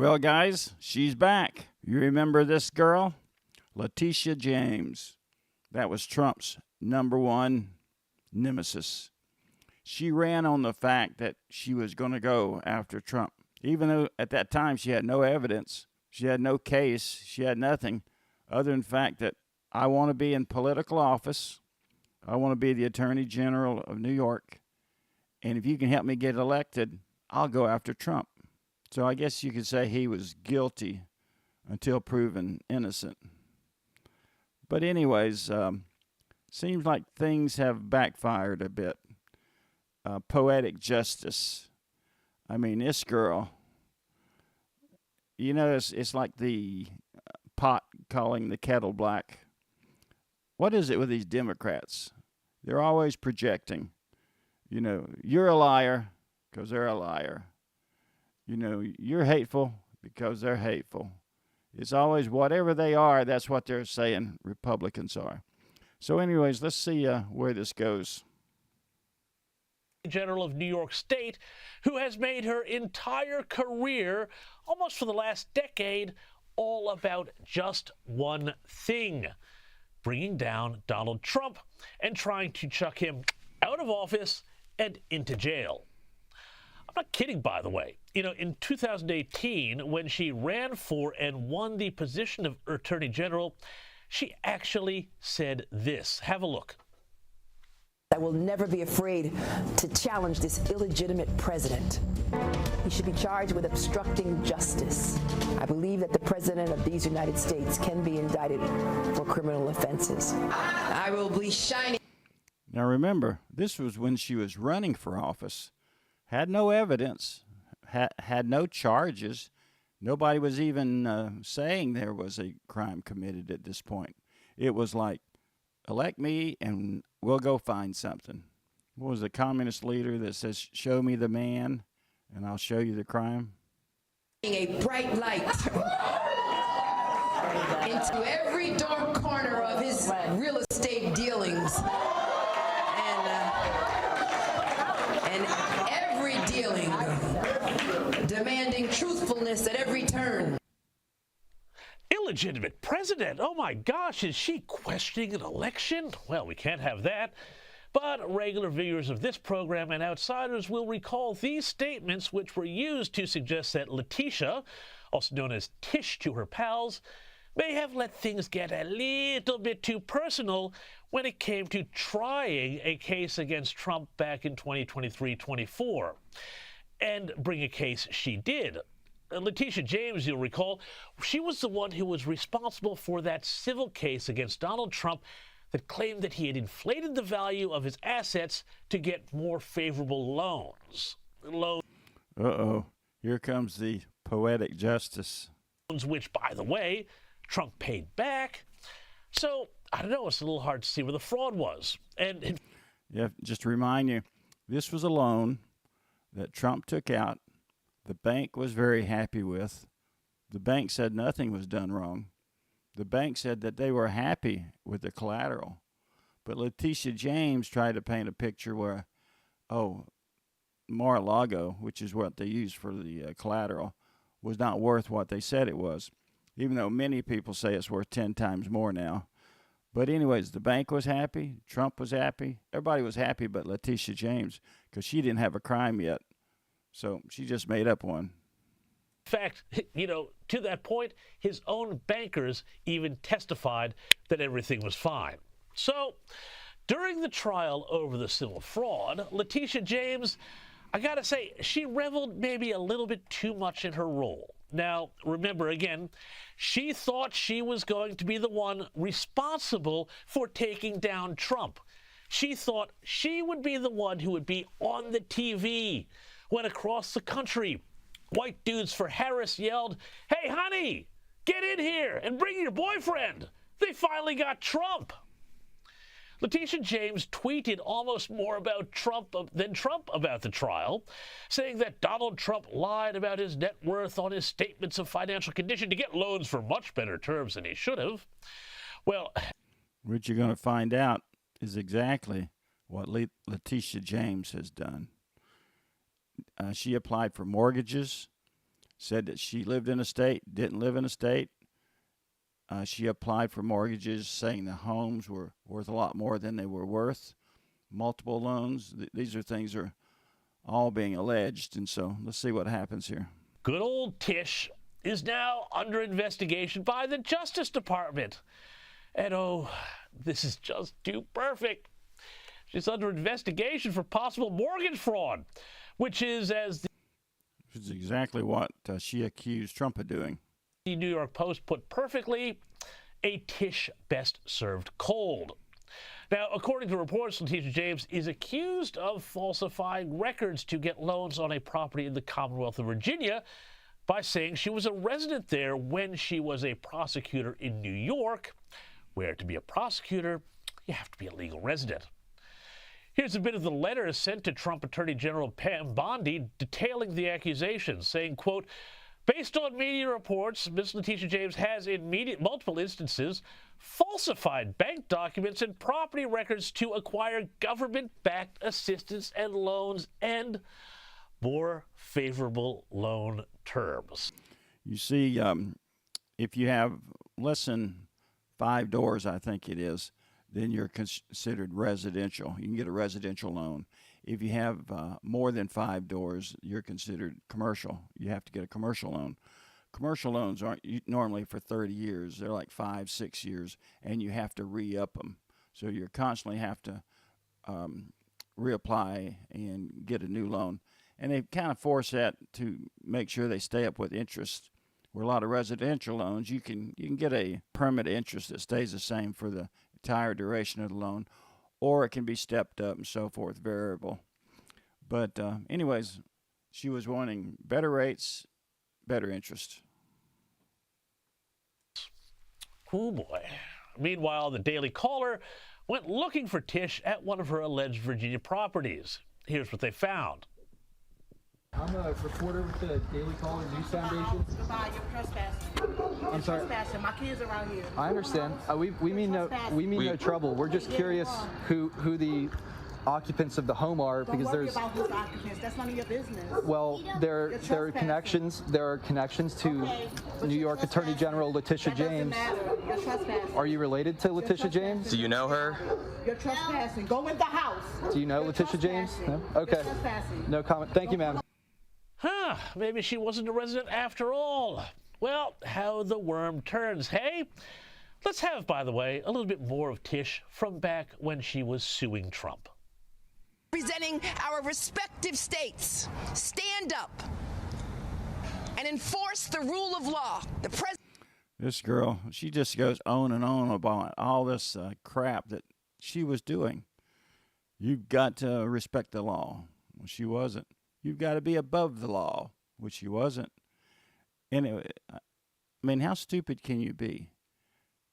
Well, guys, she's back. You remember this girl? Letitia James. That was Trump's number one nemesis. She ran on the fact that she was going to go after Trump, even though at that time she had no evidence. She had no case. She had nothing other than the fact that I want to be in political office. I want to be the Attorney General of New York. And if you can help me get elected, I'll go after Trump. So I guess you could say he was guilty until proven innocent. But anyways, seems like things have backfired a bit. Poetic justice. I mean, this girl, you know, it's like the pot calling the kettle black. What is it with these Democrats? They're always projecting. You know, you're a liar because they're a liar. You know, you're hateful because they're hateful. It's always whatever they are, that's what they're saying Republicans are. So anyways, let's see where this goes. General of New York State, who has made her entire career, almost for the last decade, all about just one thing: bringing down Donald Trump and trying to chuck him out of office and into jail. I'm not kidding, by the way. You know, in 2018, when she ran for and won the position of Attorney General, she actually said this. Have a look. I will never be afraid to challenge this illegitimate president. He should be charged with obstructing justice. I believe that the president of these United States can be indicted for criminal offenses. I will be shining. Now remember, this was when she was running for office. Had no evidence, had no charges. Nobody was even saying there was a crime committed at this point. It was like, elect me and we'll go find something. What was the communist leader that says, show me the man and I'll show you the crime? A bright light into every dark corner of his real estate dealings. And every dealing demanding truthfulness at every turn. Illegitimate president? Oh my gosh, is she questioning an election? Well, we can't have that. But regular viewers of this program and outsiders will recall these statements, which were used to suggest that Letitia, also known as Tish to her pals, may have let things get a little bit too personal when it came to trying a case against Trump back in 2023-24. And bring a case she did. Letitia James, you'll recall, she was the one who was responsible for that civil case against Donald Trump that claimed that he had inflated the value of his assets to get more favorable loans. Uh-oh, here comes the poetic justice. Loans which, by the way, Trump paid back. So, I don't know, it's a little hard to see where the fraud was. And yeah, just to remind you, this was a loan that Trump took out. The bank was very happy with. The bank said nothing was done wrong. The bank said that they were happy with the collateral. But Letitia James tried to paint a picture where, Mar-a-Lago, which is what they used for the collateral, was not worth what they said it was, even though many people say it's worth 10 times more now. But anyways, the bank was happy. Trump was happy. Everybody was happy but Letitia James because she didn't have a crime yet. So she just made up one. In fact, you know, to that point, his own bankers even testified that everything was fine. So, during the trial over the civil fraud, Letitia James, I gotta say, she reveled maybe a little bit too much in her role. Now, remember again, she thought she was going to be the one responsible for taking down Trump. She thought she would be the one who would be on the TV when across the country, white dudes for Harris yelled, "Hey, honey, get in here and bring your boyfriend. They finally got Trump." Letitia James tweeted almost more about Trump than Trump about the trial, saying that Donald Trump lied about his net worth on his statements of financial condition to get loans for much better terms than he should have. Well, what you're going to find out is exactly what Letitia James has done. She applied for mortgages. said that she lived in a state, didn't live in a state. She applied for mortgages saying the homes were worth a lot more than they were worth. Multiple loans. These are things are all being alleged. And so let's see what happens here. Good old Tish is now under investigation by the Justice Department. And oh, this is just too perfect. She's under investigation for possible mortgage fraud, which is, as Which is exactly what she accused Trump of doing. The New York Post put perfectly, a Tish best served cold. Now, according to reports, Letitia James is accused of falsifying records to get loans on a property in the Commonwealth of Virginia by saying she was a resident there when she was a prosecutor in New York, where to be a prosecutor, you have to be a legal resident. Here's a bit of the letter sent to Trump Attorney General Pam Bondi detailing the accusations, saying, quote, based on media reports, Ms. Letitia James has in multiple instances falsified bank documents and property records to acquire government-backed assistance and loans and more favorable loan terms. You see, if you have less than 5 doors, I think it is, then you're considered residential. You can get a residential loan. If you have more than 5 doors, you're considered commercial. You have to get a commercial loan. Commercial loans aren't normally for 30 years. They're like 5, 6 years, and you have to re-up them. So you constantly have to reapply and get a new loan. And they kind of force that to make sure they stay up with interest. Where a lot of residential loans, you can get a permanent interest that stays the same for the entire duration of the loan, or it can be stepped up and so forth, variable. But anyways, she was wanting better rates, better interest. Oh boy. Meanwhile, the Daily Caller went looking for Tish at one of her alleged Virginia properties. Here's what they found. I'm a reporter with the Daily Caller News Foundation. Goodbye, you're trespassing. I'm sorry. Trespassing. My kids are around here. I understand. We mean no trouble. We're just curious who the occupants of the home are, because Don't worry there's about who's occupants. That's none of your business. well there are connections to Okay, but New you're York Attorney trespassing. General Letitia That doesn't James. matter. You're trespassing. Are you related to Letitia James? Do you know her? You're trespassing. Go in the house. Do you know You're Letitia James? No? trespassing. Okay. You're trespassing. No comment. Thank you, ma'am. Huh, maybe she wasn't a resident after all. Well, how the worm turns, hey? Let's have, by the way, a little bit more of Tish from back when she was suing Trump. Representing our respective states, stand up and enforce the rule of law. The president. This girl, she just goes on and on about all this crap that she was doing. You've got to respect the law. Well, she wasn't. You've got to be above the law, which she wasn't. Anyway, I mean, how stupid can you be?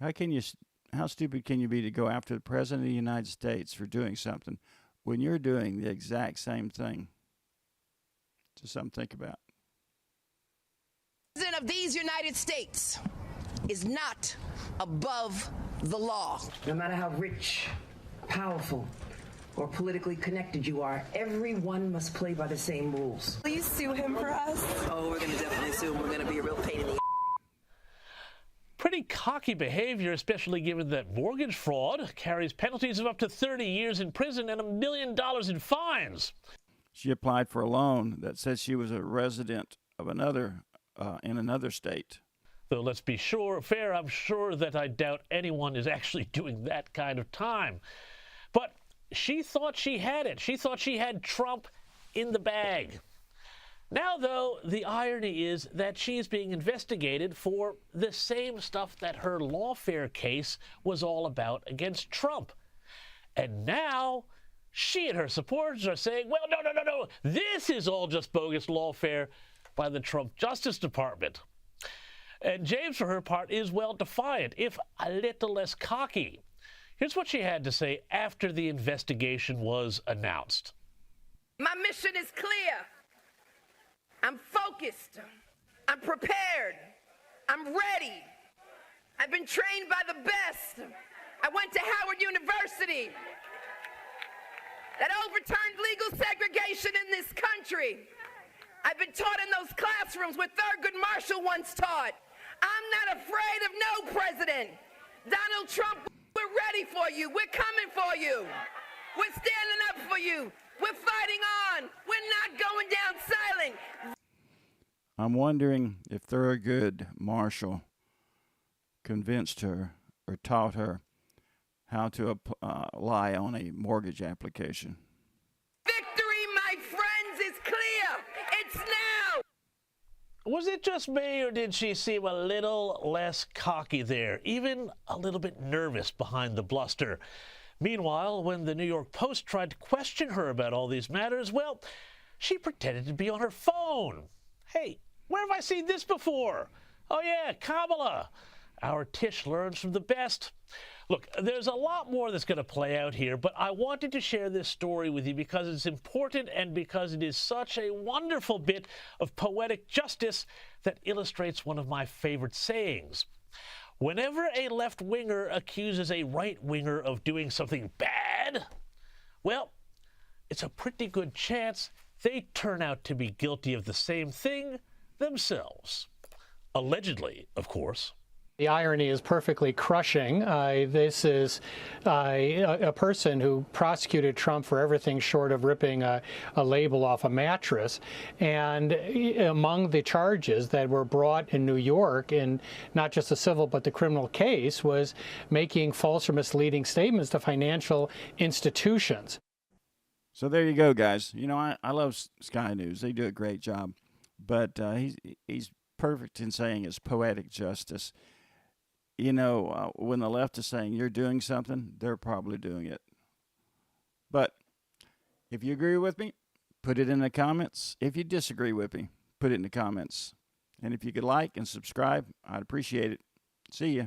How stupid can you be to go after the President of the United States for doing something when you're doing the exact same thing? Just something to think about. The President of these United States is not above the law. No matter how rich, powerful, or politically connected you are, everyone must play by the same rules. Please sue him for us. Oh, we're going to definitely sue him. We're going to be a real pain in the Pretty cocky behavior, especially given that mortgage fraud carries penalties of up to 30 years in prison and $1 million in fines. She applied for a loan that says she was a resident of another in another state. Though let's be fair, I'm sure that I doubt anyone is actually doing that kind of time. But she thought she had it. She thought she had Trump in the bag. Now, though, the irony is that she is being investigated for the same stuff that her lawfare case was all about against Trump. And now she and her supporters are saying, well, no, this is all just bogus lawfare by the Trump Justice Department. And James, for her part, is well defiant, if a little less cocky. Here's what she had to say after the investigation was announced. My mission is clear. I'm focused. I'm prepared. I'm ready. I've been trained by the best. I went to Howard University that overturned legal segregation in this country. I've been taught in those classrooms where Thurgood Marshall once taught. I'm not afraid of no president. Donald Trump, we're ready for you. We're coming for you. We're standing up for you. We're fighting on. We're not going down silent. I'm wondering if Thurgood Marshall convinced her or taught her how to lie on a mortgage application. Victory, my friends, is clear. It's now. Was it just me, or did she seem a little less cocky there, even a little bit nervous behind the bluster? Meanwhile, when the New York Post tried to question her about all these matters, well, she pretended to be on her phone. Hey, where have I seen this before? Oh yeah, Kamala. Our Tish learns from the best. Look, there's a lot more that's going to play out here, but I wanted to share this story with you because it's important and because it is such a wonderful bit of poetic justice that illustrates one of my favorite sayings. Whenever a left-winger accuses a right-winger of doing something bad, well, it's a pretty good chance they turn out to be guilty of the same thing themselves. Allegedly, of course. The irony is perfectly crushing. This is a person who prosecuted Trump for everything short of ripping a label off a mattress. And among the charges that were brought in New York in not just the civil but the criminal case was making false or misleading statements to financial institutions. So there you go, guys. You know, I love Sky News. They do a great job. But he's perfect in saying it's poetic justice. You know, when the left is saying you're doing something, they're probably doing it. But if you agree with me, put it in the comments. If you disagree with me, put it in the comments. And if you could like and subscribe, I'd appreciate it. See ya.